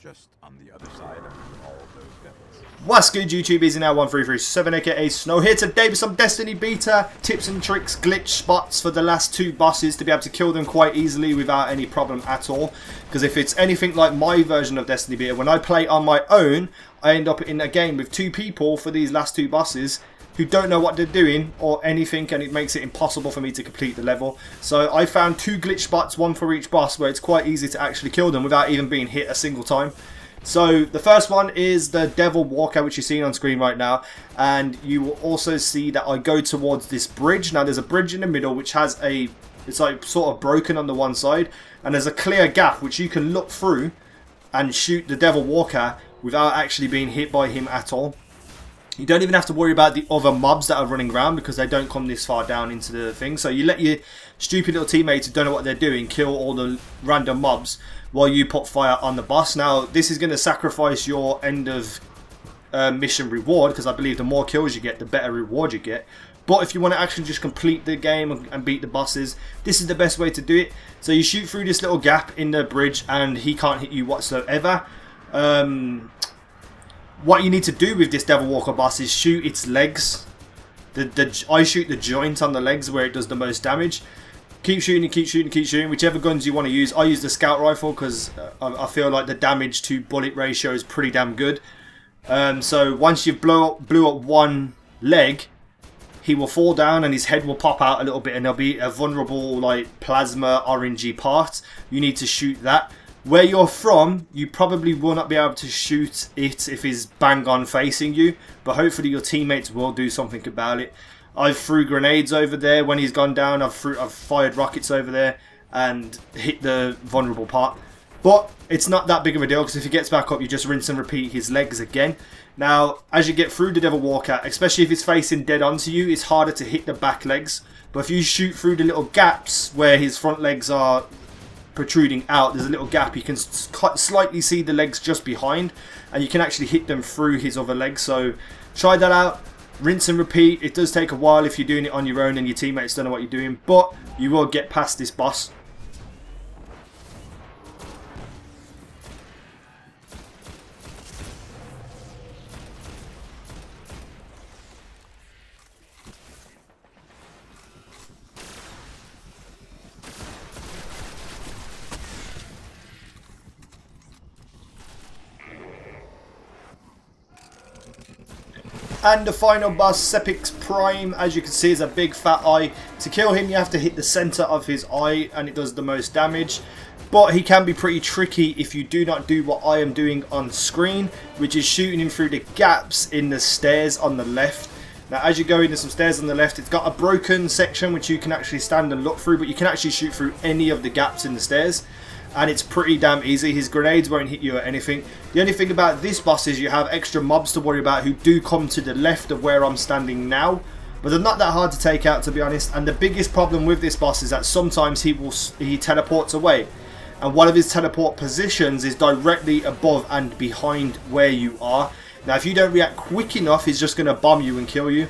just on the other side of all of those devils. What's good, YouTube? Easy now 1337 aka Snow here today with some Destiny beta tips and tricks, glitch spots for the last two bosses to be able to kill them quite easily without any problem at all. Because if it's anything like my version of Destiny beta, when I play on my own, I end up in a game with two people for these last two bosses who don't know what they're doing or anything, and it makes it impossible for me to complete the level. So I found two glitch spots, one for each boss, where it's quite easy to actually kill them without even being hit a single time. So the first one is the Devil Walker, which you're seeing on screen right now, and you will also see that I go towards this bridge. Now there's a bridge in the middle which has a, it's like sort of broken on the one side, and there's a clear gap which you can look through and shoot the Devil Walker without actually being hit by him at all. You don't even have to worry about the other mobs that are running around because they don't come this far down into the thing. So you let your stupid little teammates who don't know what they're doing kill all the random mobs while you put fire on the boss. Now this is going to sacrifice your end of mission reward, because I believe the more kills you get, the better reward you get. But if you want to actually just complete the game and beat the bosses, this is the best way to do it. So you shoot through this little gap in the bridge and he can't hit you whatsoever. What you need to do with this Devil Walker boss is shoot its legs. I shoot the joint on the legs where it does the most damage. Keep shooting, keep shooting, keep shooting. Whichever guns you want to use. I use the scout rifle because I feel like the damage to bullet ratio is pretty damn good. So once you blew up one leg, he will fall down and his head will pop out a little bit, and there'll be a vulnerable like plasma orangey part. You need to shoot that. Where you're from, you probably will not be able to shoot it if he's bang on facing you, but hopefully your teammates will do something about it. I've threw grenades over there when he's gone down. I've fired rockets over there and hit the vulnerable part. But it's not that big of a deal, because if he gets back up, you just rinse and repeat his legs again. Now, as you get through the Devil Walker, especially if he's facing dead onto you, it's harder to hit the back legs. But if you shoot through the little gaps where his front legs are protruding out, there's a little gap, you can slightly see the legs just behind, and you can actually hit them through his other legs. So try that out, rinse and repeat. It does take a while if you're doing it on your own and your teammates don't know what you're doing, but you will get past this boss. And the final boss, Sepiks Prime, as you can see, is a big fat eye. To kill him, you have to hit the center of his eye, and it does the most damage. But he can be pretty tricky if you do not do what I am doing on screen, which is shooting him through the gaps in the stairs on the left. Now, as you go into some stairs on the left, it's got a broken section which you can actually stand and look through, but you can actually shoot through any of the gaps in the stairs. And it's pretty damn easy. His grenades won't hit you or anything. The only thing about this boss is you have extra mobs to worry about who do come to the left of where I'm standing now. But they're not that hard to take out, to be honest. And the biggest problem with this boss is that sometimes he teleports away. And one of his teleport positions is directly above and behind where you are. Now if you don't react quick enough, he's just going to bomb you and kill you.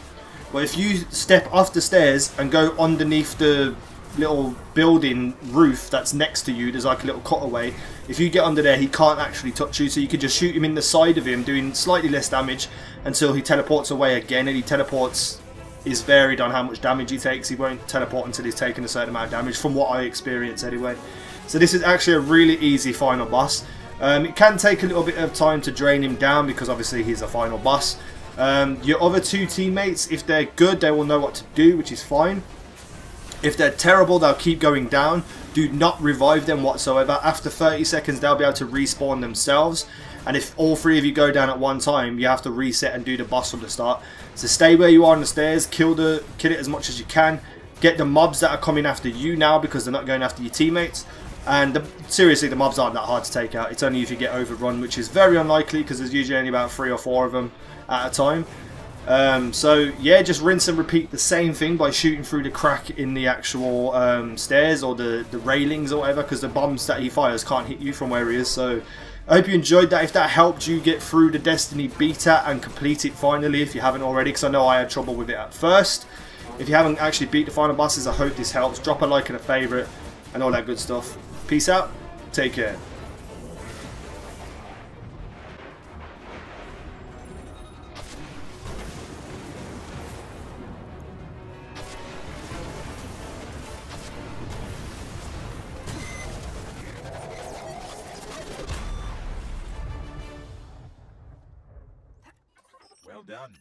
But if you step off the stairs and go underneath the little building roof that's next to you, there's like a little cutaway. If you get under there, he can't actually touch you, so you could just shoot him in the side of him, doing slightly less damage until he teleports away again. And he teleports is varied on how much damage he takes. He won't teleport until he's taken a certain amount of damage, from what I experience anyway. So this is actually a really easy final boss. It can take a little bit of time to drain him down because obviously he's a final boss. Your other two teammates, if they're good, they will know what to do, which is fine. If they're terrible, they'll keep going down. Do not revive them whatsoever. After 30 seconds, they'll be able to respawn themselves. And if all three of you go down at one time, you have to reset and do the boss from the start. So stay where you are on the stairs. Kill it as much as you can. Get the mobs that are coming after you now, because they're not going after your teammates. And seriously, the mobs aren't that hard to take out. It's only if you get overrun, which is very unlikely because there's usually only about 3 or 4 of them at a time. So yeah, just rinse and repeat the same thing by shooting through the crack in the actual stairs or the railings or whatever, because the bombs that he fires can't hit you from where he is. So I hope you enjoyed that. If that helped you get through the Destiny beta and complete it finally, if you haven't already, because I know I had trouble with it at first. If you haven't actually beat the final bosses, I hope this helps. Drop a like and a favourite and all that good stuff. Peace out. Take care. done.